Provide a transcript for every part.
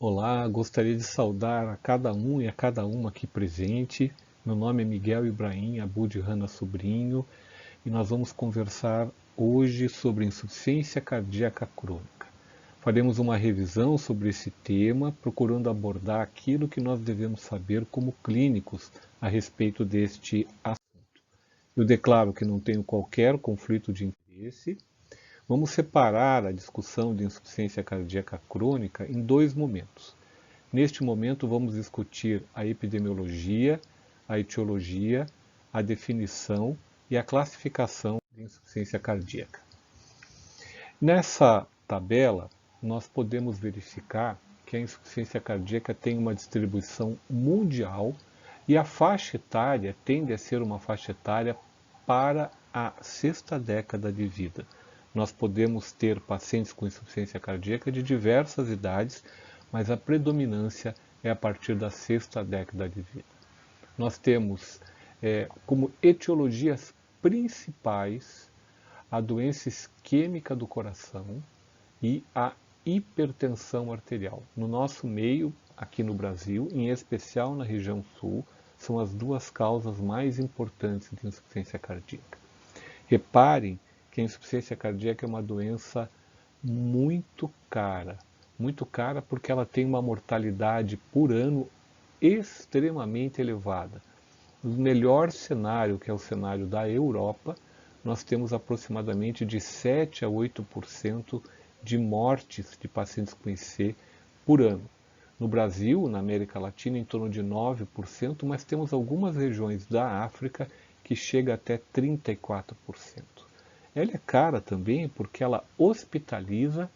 Olá, gostaria de saudar a cada um e a cada uma aqui presente. Meu nome é Miguel Ibrahim Abud Rana Sobrinho e nós vamos conversar hoje sobre insuficiência cardíaca crônica. Faremos uma revisão sobre esse tema, procurando abordar aquilo que nós devemos saber como clínicos a respeito deste assunto. Eu declaro que não tenho qualquer conflito de interesse. Vamos separar a discussão de insuficiência cardíaca crônica em dois momentos. Neste momento, vamos discutir a epidemiologia, a etiologia, a definição e a classificação de insuficiência cardíaca. Nessa tabela, nós podemos verificar que a insuficiência cardíaca tem uma distribuição mundial e a faixa etária tende a ser uma faixa etária para a sexta década de vida. Nós podemos ter pacientes com insuficiência cardíaca de diversas idades, mas a predominância é a partir da sexta década de vida. Nós temos como etiologias principais a doença isquêmica do coração e a hipertensão arterial. No nosso meio, aqui no Brasil, em especial na região sul, são as duas causas mais importantes de insuficiência cardíaca. Reparem que a insuficiência cardíaca é uma doença muito cara porque ela tem uma mortalidade por ano extremamente elevada. No melhor cenário, que é o cenário da Europa, nós temos aproximadamente de 7 a 8% de mortes de pacientes com IC por ano. No Brasil, na América Latina, em torno de 9%, mas temos algumas regiões da África que chega até 34%. Ela é cara também porque ela hospitaliza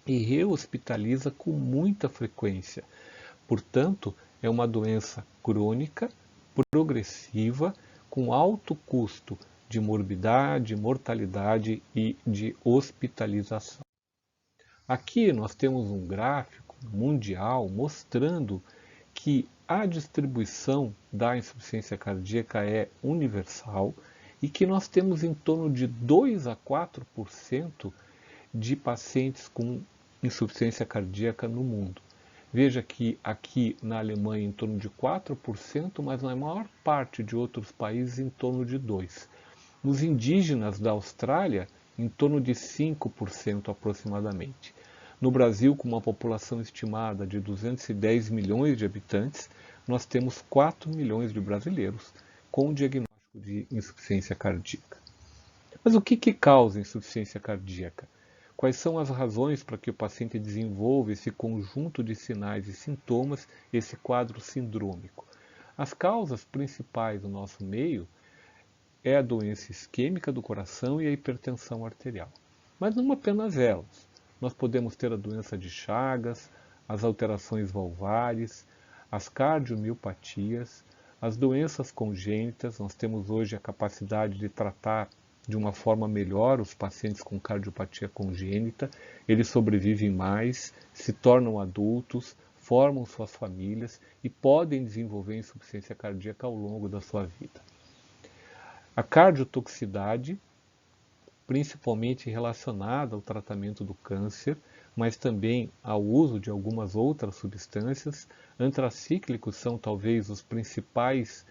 e rehospitaliza com muita frequência. Portanto, é uma doença crônica, progressiva, com alto custo de morbidade, mortalidade e de hospitalização. Aqui nós temos um gráfico mundial mostrando que a distribuição da insuficiência cardíaca é universal e que nós temos em torno de 2 a 4% de pacientes com insuficiência cardíaca no mundo. Veja que aqui na Alemanha em torno de 4%, mas na maior parte de outros países em torno de 2%. Nos indígenas da Austrália, em torno de 5% aproximadamente. No Brasil, com uma população estimada de 210 milhões de habitantes, nós temos 4 milhões de brasileiros com diagnóstico de insuficiência cardíaca. Mas o que causa insuficiência cardíaca? Quais são as razões para que o paciente desenvolva esse conjunto de sinais e sintomas, esse quadro sindrômico? As causas principais do nosso meio é a doença isquêmica do coração e a hipertensão arterial. Mas não apenas elas. Nós podemos ter a doença de Chagas, as alterações valvares, as cardiomiopatias, as doenças congênitas. Nós temos hoje a capacidade de tratar de uma forma melhor os pacientes com cardiopatia congênita. Eles sobrevivem mais, se tornam adultos, formam suas famílias e podem desenvolver insuficiência cardíaca ao longo da sua vida. A cardiotoxicidade, principalmente relacionada ao tratamento do câncer, mas também ao uso de algumas outras substâncias. Antracíclicos são talvez as principais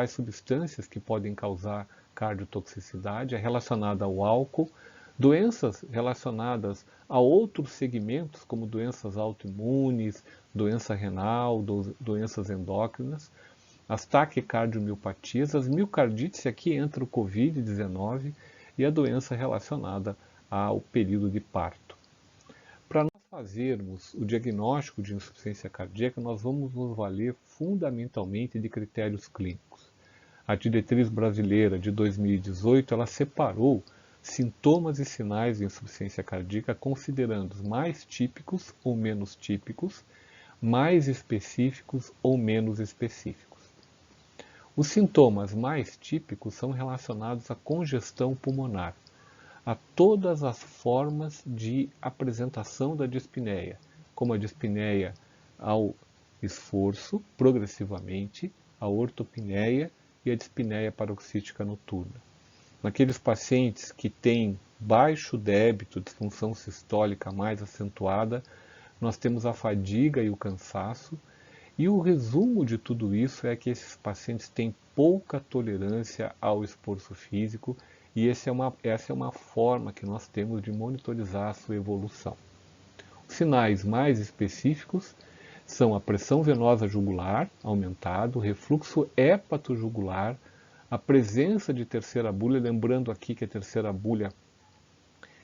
substâncias que podem causar cardiotoxicidade, é relacionada ao álcool. Doenças relacionadas a outros segmentos, como doenças autoimunes, doença renal, doenças endócrinas, as taquicardiomiopatia, as miocardites, aqui entra o Covid-19 e a doença relacionada ao período de parto. Para nós fazermos o diagnóstico de insuficiência cardíaca, nós vamos nos valer fundamentalmente de critérios clínicos. A diretriz brasileira de 2018, ela separou sintomas e sinais de insuficiência cardíaca considerando os mais típicos ou menos típicos, mais específicos ou menos específicos. Os sintomas mais típicos são relacionados à congestão pulmonar, a todas as formas de apresentação da dispneia, como a dispneia ao esforço, progressivamente, a ortopneia e a dispneia paroxística noturna. Naqueles pacientes que têm baixo débito, disfunção sistólica mais acentuada, nós temos a fadiga e o cansaço, e o resumo de tudo isso é que esses pacientes têm pouca tolerância ao esforço físico, e essa é uma forma que nós temos de monitorizar a sua evolução. Os sinais mais específicos são a pressão venosa jugular aumentada, o refluxo hepatojugular, a presença de terceira bulha, lembrando aqui que a terceira bulha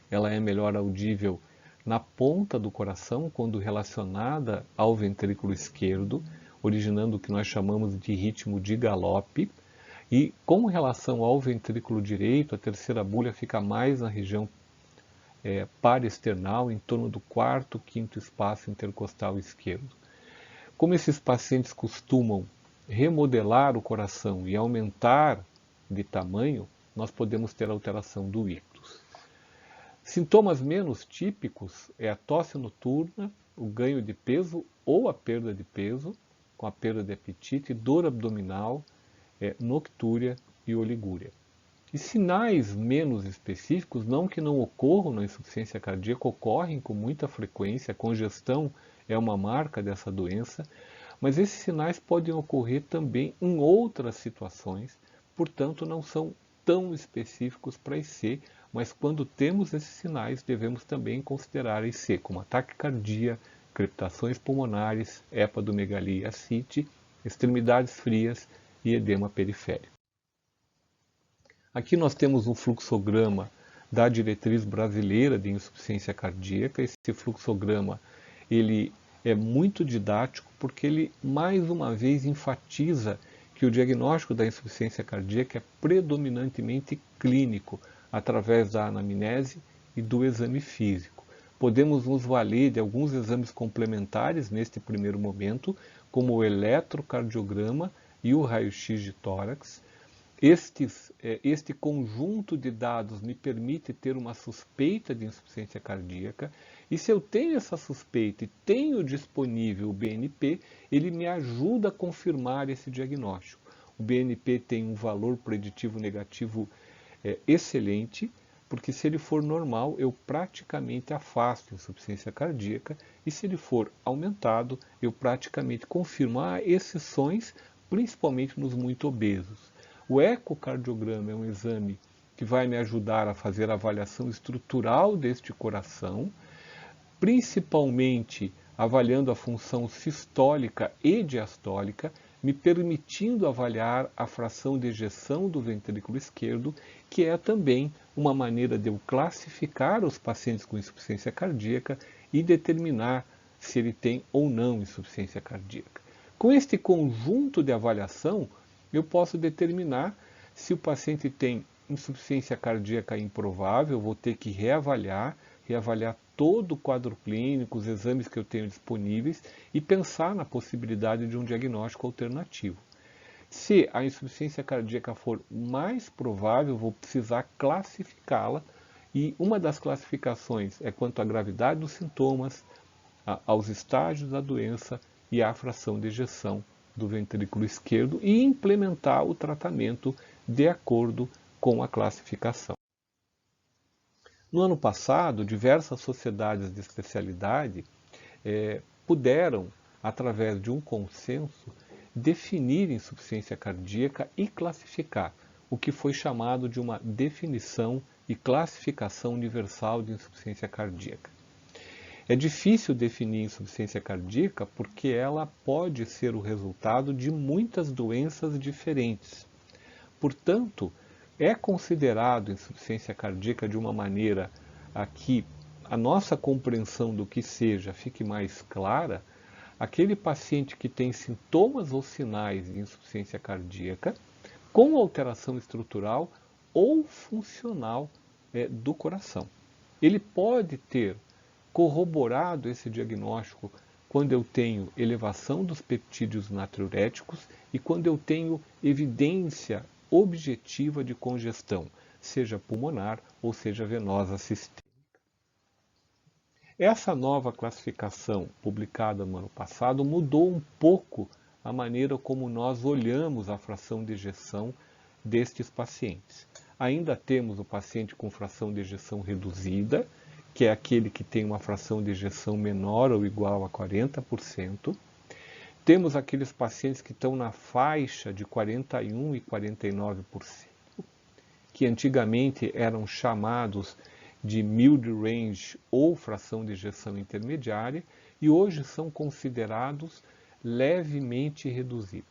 ela é melhor audível na ponta do coração, quando relacionada ao ventrículo esquerdo, originando o que nós chamamos de ritmo de galope. E com relação ao ventrículo direito, a terceira bulha fica mais na região paraesternal, em torno do quarto, quinto espaço intercostal esquerdo. Como esses pacientes costumam remodelar o coração e aumentar de tamanho, nós podemos ter alteração do ictus. Sintomas menos típicos é a tosse noturna, o ganho de peso ou a perda de peso, com a perda de apetite, dor abdominal, noctúria e oligúria. E sinais menos específicos, não que não ocorram na insuficiência cardíaca, ocorrem com muita frequência, a congestão é uma marca dessa doença, mas esses sinais podem ocorrer também em outras situações, portanto não são tão específicos para IC, mas quando temos esses sinais devemos também considerar a IC, como ataque cardíaco, crepitações pulmonares, hepadomegalia, ascite, extremidades frias e edema periférico. Aqui nós temos um fluxograma da diretriz brasileira de insuficiência cardíaca. Esse fluxograma ele é muito didático porque ele mais uma vez enfatiza que o diagnóstico da insuficiência cardíaca é predominantemente clínico, através da anamnese e do exame físico. Podemos nos valer de alguns exames complementares neste primeiro momento, como o eletrocardiograma e o raio-x de tórax. Este conjunto de dados me permite ter uma suspeita de insuficiência cardíaca, e se eu tenho essa suspeita e tenho disponível o BNP, ele me ajuda a confirmar esse diagnóstico. O BNP tem um valor preditivo negativo excelente, porque se ele for normal, eu praticamente afasto a insuficiência cardíaca, e se ele for aumentado, eu praticamente confirmo. Há exceções, principalmente nos muito obesos. O ecocardiograma é um exame que vai me ajudar a fazer a avaliação estrutural deste coração, principalmente avaliando a função sistólica e diastólica, me permitindo avaliar a fração de ejeção do ventrículo esquerdo, que é também uma maneira de eu classificar os pacientes com insuficiência cardíaca e determinar se ele tem ou não insuficiência cardíaca. Com este conjunto de avaliação, eu posso determinar se o paciente tem insuficiência cardíaca improvável, vou ter que reavaliar todo o quadro clínico, os exames que eu tenho disponíveis e pensar na possibilidade de um diagnóstico alternativo. Se a insuficiência cardíaca for mais provável, vou precisar classificá-la, e uma das classificações é quanto à gravidade dos sintomas, aos estágios da doença e à fração de ejeção do ventrículo esquerdo, e implementar o tratamento de acordo com a classificação. No ano passado, diversas sociedades de especialidade puderam, através de um consenso, definir insuficiência cardíaca e classificar, o que foi chamado de uma definição e classificação universal de insuficiência cardíaca. É difícil definir insuficiência cardíaca porque ela pode ser o resultado de muitas doenças diferentes. Portanto, é considerado insuficiência cardíaca de uma maneira a que a nossa compreensão do que seja fique mais clara, aquele paciente que tem sintomas ou sinais de insuficiência cardíaca com alteração estrutural ou funcional do coração. Ele pode ter corroborado esse diagnóstico quando eu tenho elevação dos peptídeos natriuréticos e quando eu tenho evidência objetiva de congestão, seja pulmonar ou seja venosa sistêmica. Essa nova classificação, publicada no ano passado, mudou um pouco a maneira como nós olhamos a fração de ejeção destes pacientes. Ainda temos o paciente com fração de ejeção reduzida, que é aquele que tem uma fração de ejeção menor ou igual a 40%. Temos aqueles pacientes que estão na faixa de 41% e 49%, que antigamente eram chamados de mid-range ou fração de ejeção intermediária, e hoje são considerados levemente reduzida.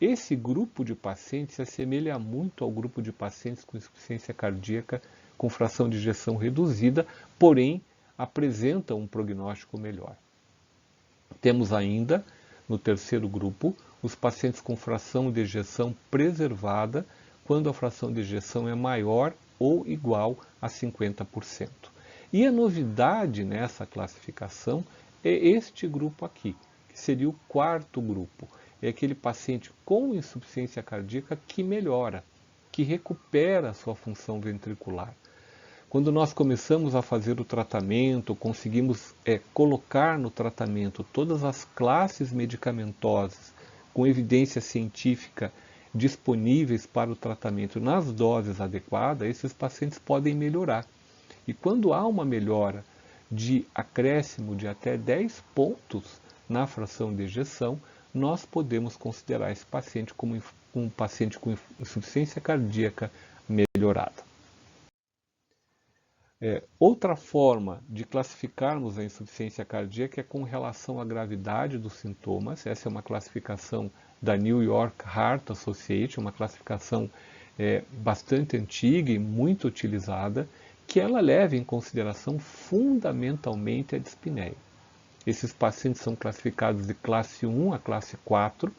Esse grupo de pacientes se assemelha muito ao grupo de pacientes com insuficiência cardíaca com fração de ejeção reduzida, porém apresenta um prognóstico melhor. Temos ainda, no terceiro grupo, os pacientes com fração de ejeção preservada, quando a fração de ejeção é maior ou igual a 50%. E a novidade nessa classificação é este grupo aqui, que seria o quarto grupo. É aquele paciente com insuficiência cardíaca que melhora, que recupera a sua função ventricular. Quando nós começamos a fazer o tratamento, conseguimos colocar no tratamento todas as classes medicamentosas com evidência científica disponíveis para o tratamento nas doses adequadas, esses pacientes podem melhorar. E quando há uma melhora de acréscimo de até 10 pontos na fração de ejeção, nós podemos considerar esse paciente como um paciente com insuficiência cardíaca melhorada. Outra forma de classificarmos a insuficiência cardíaca é com relação à gravidade dos sintomas. Essa é uma classificação da New York Heart Association, uma classificação bastante antiga e muito utilizada, que ela leva em consideração fundamentalmente a dispneia. Esses pacientes são classificados de classe 1 a classe 4.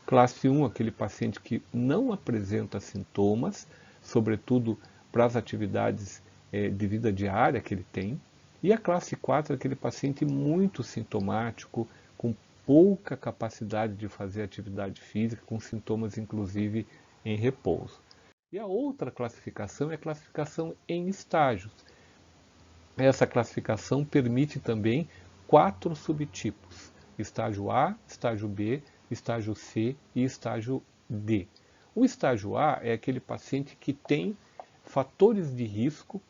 Classe 1, aquele paciente que não apresenta sintomas, sobretudo para as atividades de vida diária que ele tem. E a classe 4 é aquele paciente muito sintomático, com pouca capacidade de fazer atividade física, com sintomas inclusive em repouso. E a outra classificação é a classificação em estágios. Essa classificação permite também 4 subtipos: estágio A, estágio B, estágio C e estágio D. O estágio A é aquele paciente que tem fatores de risco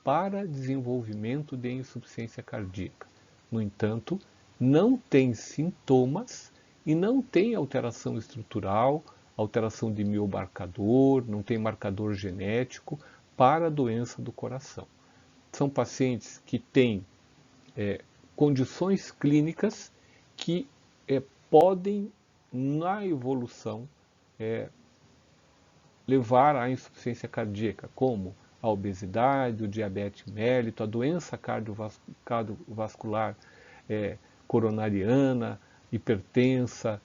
para desenvolvimento de insuficiência cardíaca. No entanto, não tem sintomas e não tem alteração estrutural, alteração de miomarcador, não tem marcador genético para a doença do coração. São pacientes que têm condições clínicas que podem, na evolução, levar à insuficiência cardíaca, como a obesidade, o diabetes mellitus, a doença cardiovascular coronariana, hipertensa,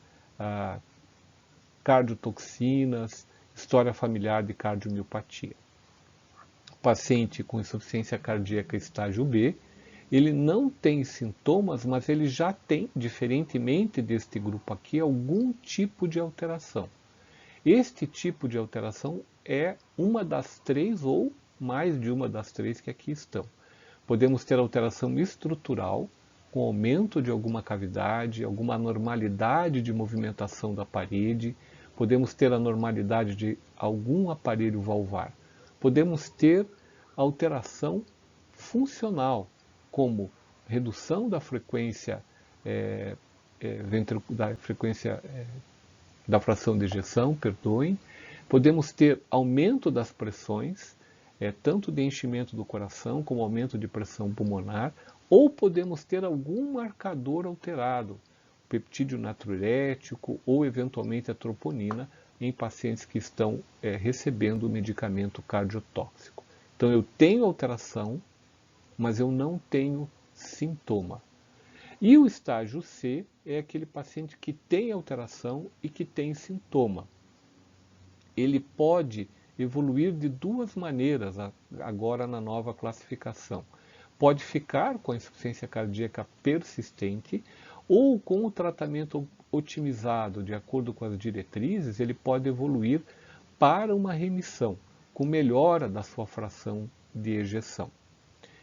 cardiotoxinas, história familiar de cardiomiopatia. O paciente com insuficiência cardíaca estágio B, ele não tem sintomas, mas ele já tem, diferentemente deste grupo aqui, algum tipo de alteração. Este tipo de alteração é uma das 3 ou mais de uma das 3 que aqui estão. Podemos ter alteração estrutural, com aumento de alguma cavidade, alguma anormalidade de movimentação da parede. Podemos ter anormalidade de algum aparelho valvar. Podemos ter alteração funcional, como redução da frequência, da fração de ejeção, perdoem. Podemos ter aumento das pressões, tanto de enchimento do coração como aumento de pressão pulmonar, ou podemos ter algum marcador alterado, peptídeo natriurético ou eventualmente a troponina, em pacientes que estão recebendo o medicamento cardiotóxico. Então eu tenho alteração, mas eu não tenho sintoma. E o estágio C é aquele paciente que tem alteração e que tem sintoma. Ele pode evoluir de 2 maneiras agora na nova classificação. Pode ficar com a insuficiência cardíaca persistente ou com o tratamento otimizado de acordo com as diretrizes, ele pode evoluir para uma remissão, com melhora da sua fração de ejeção.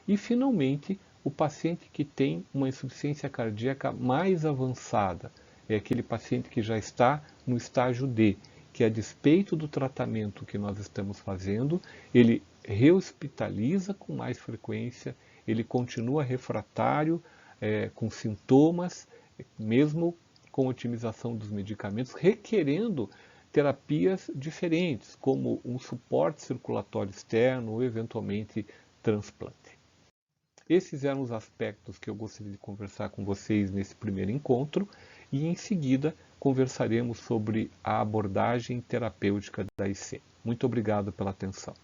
E, finalmente, o paciente que tem uma insuficiência cardíaca mais avançada, é aquele paciente que já está no estágio D, que a despeito do tratamento que nós estamos fazendo, ele rehospitaliza com mais frequência, ele continua refratário, com sintomas, mesmo com otimização dos medicamentos, requerendo terapias diferentes, como um suporte circulatório externo ou, eventualmente, transplante. Esses eram os aspectos que eu gostaria de conversar com vocês nesse primeiro encontro, e em seguida conversaremos sobre a abordagem terapêutica da IC. Muito obrigado pela atenção.